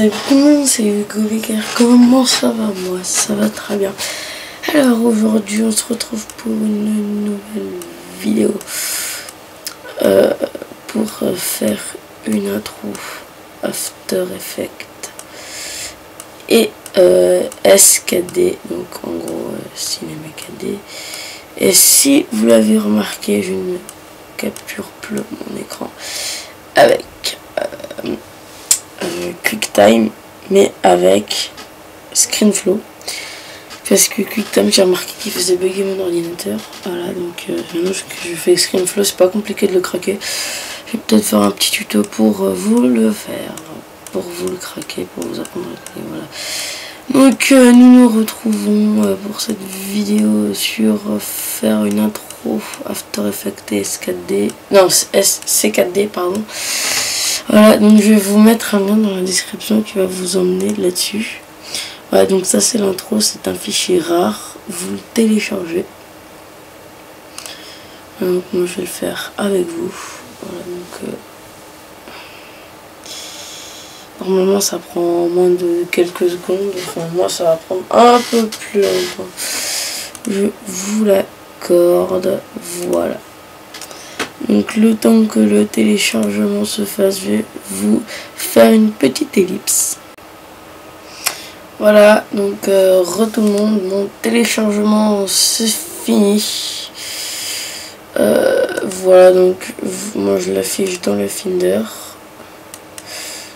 Salut tout le monde, c'est Hugo Becker. Comment ça va? Moi, ça va très bien. Alors aujourd'hui, on se retrouve pour une nouvelle vidéo pour faire une intro After Effects et SKD, donc en gros Cinéma 4D. Et si vous l'avez remarqué, je ne capture plus mon écran avec QuickTime, mais avec ScreenFlow, parce que QuickTime, j'ai remarqué qu'il faisait bugger mon ordinateur. Voilà, donc maintenant que je fais ScreenFlow, c'est pas compliqué de le craquer. Je vais peut-être faire un petit tuto pour vous le faire, pour vous le craquer, pour vous apprendre à craquer. Voilà. Donc nous nous retrouvons pour cette vidéo sur faire une intro After Effects et S4D, non C4D pardon. Voilà, donc je vais vous mettre un lien dans la description qui va vous emmener là-dessus. Voilà, donc ça c'est l'intro, c'est un fichier rare, vous le téléchargez. Voilà, donc moi je vais le faire avec vous. Voilà, donc normalement ça prend moins de quelques secondes, enfin moi ça va prendre un peu plus longtemps. Je vous l'accorde, voilà. Donc le temps que le téléchargement se fasse, je vais vous faire une petite ellipse. Voilà, donc tout le monde, mon téléchargement c'est fini. Voilà, donc moi je l'affiche dans le Finder.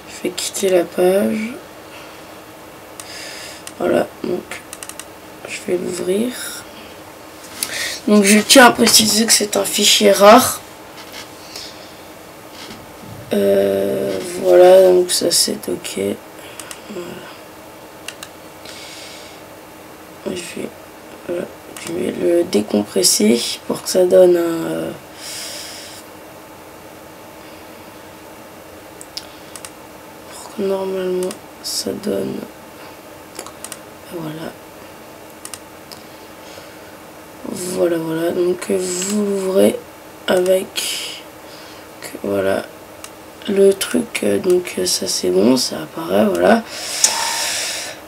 Je vais quitter la page. Voilà, donc je vais l'ouvrir. Donc je tiens à préciser que c'est un fichier rare. Voilà, donc ça c'est ok. Voilà. Je vais le décompresser pour que ça donne un pour que normalement ça donne, voilà, donc vous l'ouvrez avec, voilà, le truc, donc ça c'est bon, ça apparaît, voilà.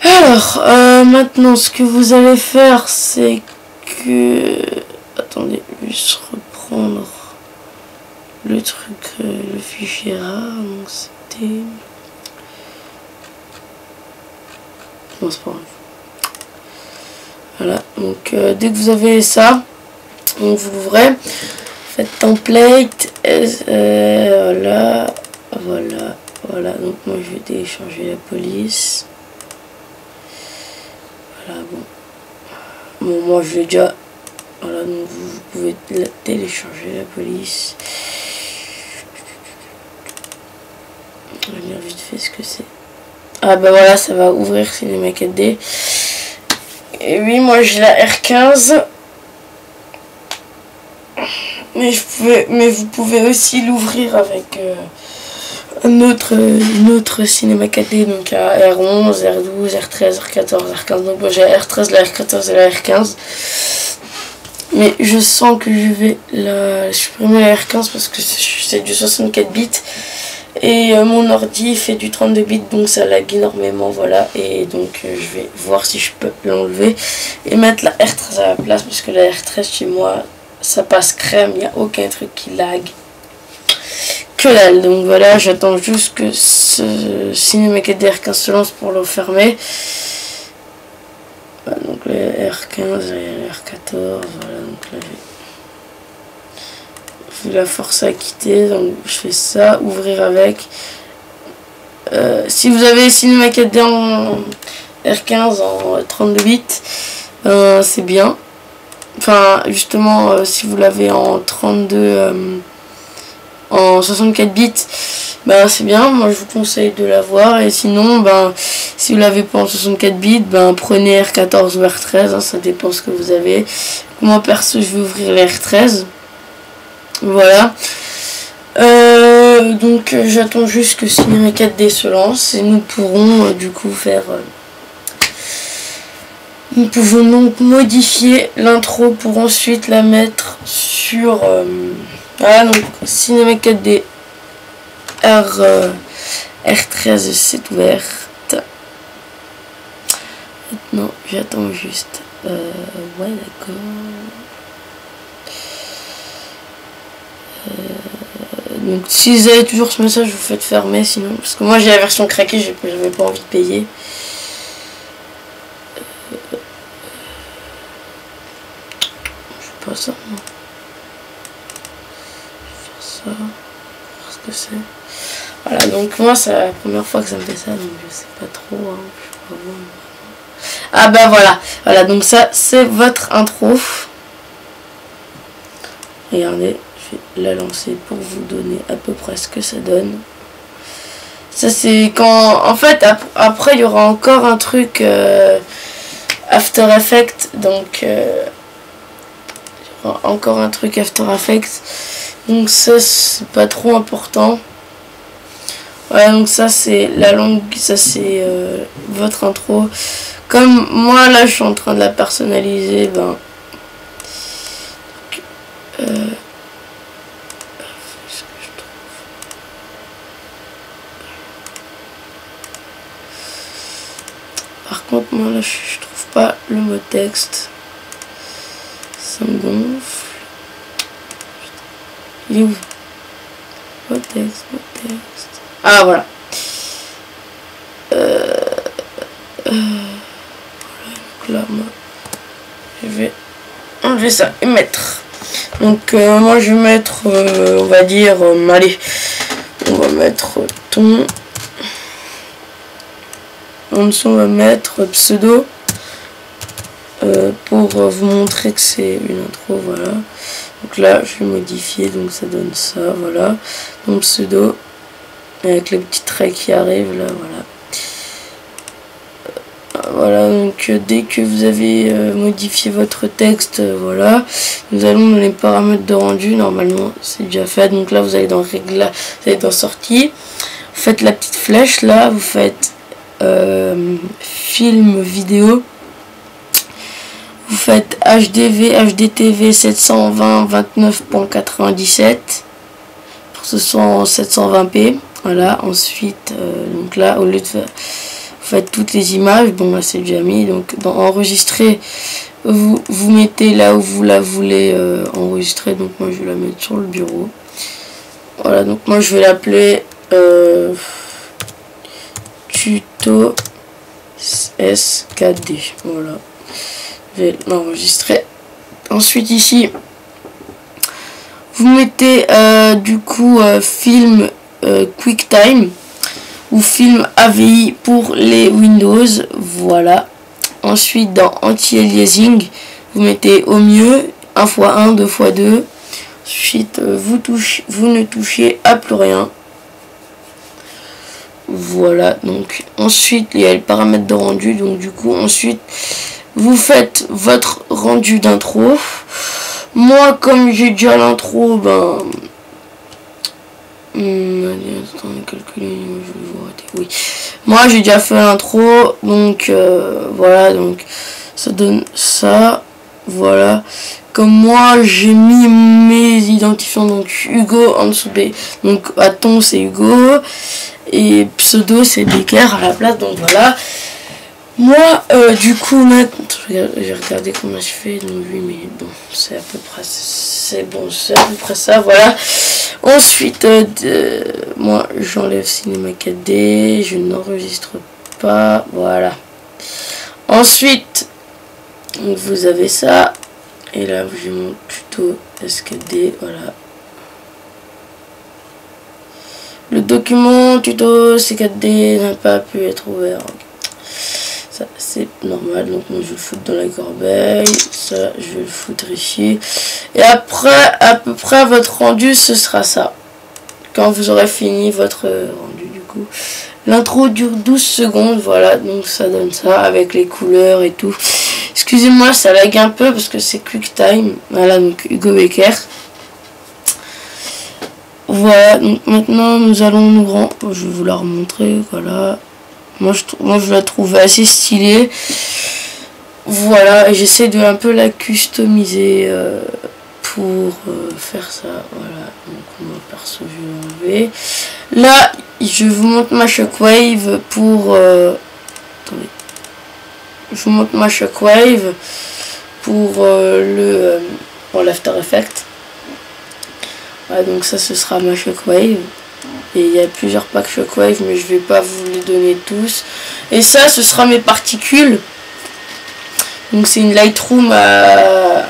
Alors maintenant ce que vous allez faire, c'est que, attendez, juste reprendre le truc, le fichier rare, donc c'était, non c'est pas grave. Voilà, donc dès que vous avez ça, donc vous l'ouvrez, faites template, voilà, donc moi je vais télécharger la police. Voilà, bon, moi je l'ai déjà, voilà, donc vous pouvez télécharger la police. Je vais dire vite fait ce que c'est. Ah bah voilà, ça va ouvrir Cinéma 4D. Et oui, moi j'ai la R15. Mais vous pouvez aussi l'ouvrir avec une autre Cinéma 4D, donc à R11, R12, R13, R14, R15. Donc moi j'ai la R13, la R14 et la R15. Mais je sens que je vais la supprimer la R15 parce que c'est du 64 bits. Et mon ordi fait du 32 bits, donc ça lag énormément, voilà. Et donc je vais voir si je peux l'enlever et mettre la R13 à la place, parce que la R13 chez moi ça passe crème, il n'y a aucun truc qui lag, que dalle. Donc voilà, j'attends juste que ce Cinéma 4D R15 se lance pour le fermer. Voilà, donc la R15 et la R14, voilà, donc là je vais la forcer à quitter, donc je fais ça, ouvrir avec. Si vous avez Cinéma 4D en R15 en 32 bits, c'est bien. Enfin, justement, si vous l'avez en 32, en 64 bits, ben c'est bien. Moi, je vous conseille de l'avoir. Et sinon, ben, si vous l'avez pas en 64 bits, ben prenez R14 ou R13, hein, ça dépend ce que vous avez. Moi, perso, je vais ouvrir les R13. Voilà. Donc, j'attends juste que Cinéma 4D se lance et nous pourrons du coup faire. Nous pouvons donc modifier l'intro pour ensuite la mettre sur voilà, donc Cinéma 4D R13 c'est ouvert. Maintenant, j'attends juste. Ouais, d'accord. Donc, si vous avez toujours ce message, vous faites fermer, sinon. Parce que moi, j'ai la version craquée, j'avais pas envie de payer. Je sais pas ça, non. Je vais faire ça. Parce que c'est. Voilà, donc moi, c'est la première fois que ça me fait ça, donc je sais pas trop. Hein, je sais pas bon. Ah bah voilà, voilà, donc ça c'est votre intro. Regardez, je vais la lancer pour vous donner à peu près ce que ça donne. Ça c'est quand, en fait, après il y aura encore un truc After Effects, donc il y aura encore un truc After Effects, donc ça c'est pas trop important. Voilà, donc ça c'est la langue, ça c'est votre intro. Comme moi là je suis en train de la personnaliser, ben par contre moi là je trouve pas le mot texte, ça me gonfle. Il est où? Mot texte. Ah voilà. Là, moi, je vais enlever ça et mettre. Donc moi je vais mettre, on va dire, allez, on va mettre ton. En dessous on va mettre pseudo pour vous montrer que c'est une intro, voilà. Donc là je vais modifier, donc ça donne ça, voilà. Donc pseudo avec les petits traits qui arrivent là, voilà. Voilà, donc dès que vous avez modifié votre texte, voilà, nous allons dans les paramètres de rendu. Normalement c'est déjà fait, donc là vous allez dans réglages, vous allez dans sortie, vous faites la petite flèche là, vous faites film vidéo, vous faites HDV, HDTV 720 29.97 pour que ce soit en 720p. Voilà, ensuite donc là au lieu de faire, faites toutes les images, bon là c'est déjà mis, donc dans enregistrer vous mettez là où vous la voulez enregistrer, donc moi je vais la mettre sur le bureau. Voilà, donc moi je vais l'appeler tuto SKD, voilà, je vais l'enregistrer. Ensuite ici vous mettez du coup film QuickTime ou film AVI pour les Windows, voilà. Ensuite dans anti-aliasing vous mettez au mieux 1x1, 2x2. Ensuite vous ne touchez à plus rien, voilà. Donc ensuite il y a les paramètres de rendu, donc du coup ensuite vous faites votre rendu d'intro. Moi comme j'ai déjà l'intro, ben attendez, calculer, je vais vous arrêter. Oui, moi j'ai déjà fait l'intro, donc voilà, donc ça donne ça, voilà. Comme moi j'ai mis mes identifiants, donc Hugo en dessous B, donc Aton c'est Hugo et pseudo c'est Becker à la place, donc voilà. Moi du coup maintenant j'ai regardé comment je fais, donc 8 minutes, bon c'est à peu près, c'est bon, c'est à peu près ça, voilà. Ensuite moi j'enlève Cinema 4D, je n'enregistre pas, voilà. Ensuite vous avez ça, et là j'ai mon tuto SKD, voilà. Le document tuto C4D n'a pas pu être ouvert. Ça c'est normal, donc moi je vais le foutre dans la corbeille, ça je vais le foutre ici. Et après, à peu près votre rendu ce sera ça. Quand vous aurez fini votre rendu du coup. L'intro dure 12 secondes, voilà, donc ça donne ça avec les couleurs et tout. Excusez-moi, ça lag un peu parce que c'est QuickTime. Voilà, donc Hugo Becker. Voilà, donc maintenant nous allons nous rendre. Je vais vous la remontrer, voilà. Moi je la trouve assez stylée. Voilà, et j'essaie de un peu la customiser pour faire ça. Voilà, donc moi perso je vais enlever. Là, je vous montre ma shockwave pour. Attendez. je vous montre ma Shockwave pour l'After Effects. Voilà, donc ça ce sera ma Shockwave. Et il y a plusieurs packs Shockwave, mais je vais pas vous les donner tous. Et ça, ce sera mes particules. Donc c'est une Lightroom à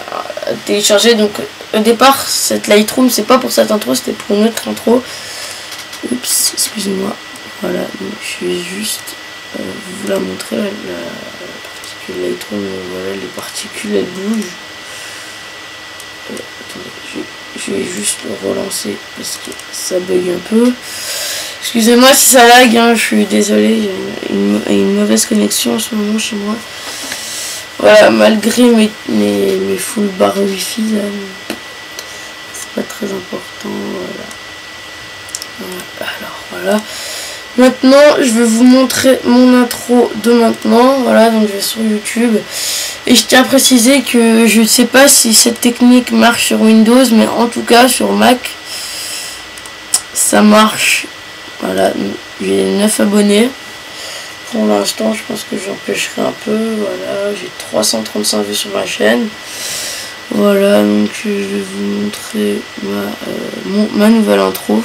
télécharger. Donc au départ, cette Lightroom, c'est pas pour cette intro, c'était pour une autre intro. Oups, excusez-moi. Voilà, donc je vais juste vous la montrer, la particule Lightroom. Voilà, les particules, elles bougent. Attendez, je vais juste le relancer parce que ça bug un peu. Excusez-moi si ça lag, hein, je suis désolé, il y a une mauvaise connexion en ce moment chez moi. Voilà, malgré mes full barres wifi, c'est pas très important. Voilà. Alors voilà. Maintenant, je vais vous montrer mon intro de maintenant. Voilà, donc je vais sur YouTube. Et je tiens à préciser que je ne sais pas si cette technique marche sur Windows, mais en tout cas sur Mac, ça marche. Voilà, j'ai 9 abonnés. Pour l'instant, je pense que j'empêcherai un peu. Voilà, j'ai 335 vues sur ma chaîne. Voilà, donc je vais vous montrer ma nouvelle intro.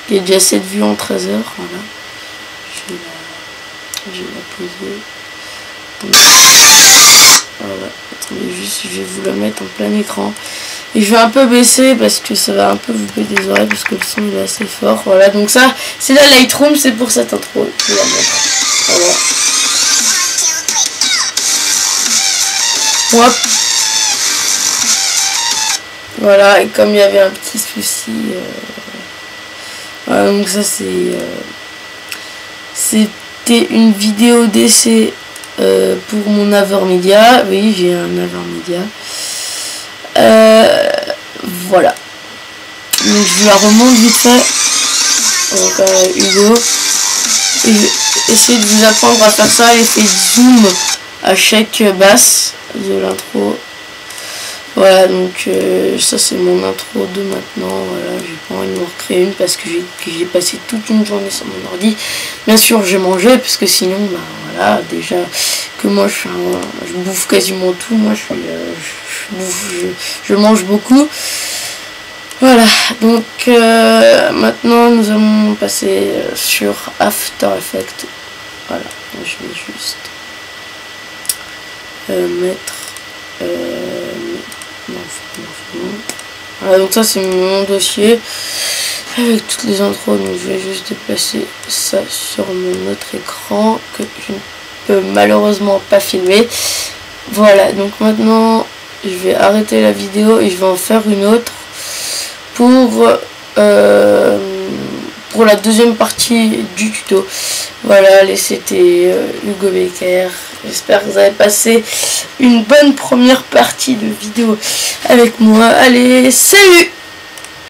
Il y a déjà 7 vues en 13 heures. Voilà. Je vais la poser. Donc, voilà. Attendez, juste, je vais vous la mettre en plein écran. Et je vais un peu baisser parce que ça va un peu vous péter les oreilles parce que le son il est assez fort. Voilà, donc ça, c'est la Lightroom, c'est pour cette intro. Je vais la mettre. Voilà. Hop. Voilà, et comme il y avait un petit souci. Voilà, donc ça c'était une vidéo d'essai pour mon Avermedia. Oui, j'ai un Avermedia. Voilà. Donc je la remonte vite fait. Donc Hugo. Et je vais essayer de vous apprendre à faire ça. L'effet zoom à chaque basse de l'intro. Voilà, donc ça c'est mon intro de maintenant. Voilà, j'ai pas envie de me recréer une parce que j'ai passé toute une journée sur mon ordi. Bien sûr, j'ai mangé parce que sinon, bah voilà, déjà que moi je bouffe quasiment tout. Moi je mange beaucoup. Voilà, donc maintenant nous allons passer sur After Effects. Voilà, je vais juste mettre. Voilà, donc ça c'est mon dossier avec toutes les intros, donc je vais juste déplacer ça sur mon autre écran que je ne peux malheureusement pas filmer. Voilà, donc maintenant je vais arrêter la vidéo et je vais en faire une autre pour la deuxième partie du tuto. Voilà, allez, c'était Hugo Becker. J'espère que vous avez passé une bonne première partie de vidéo avec moi. Allez, salut!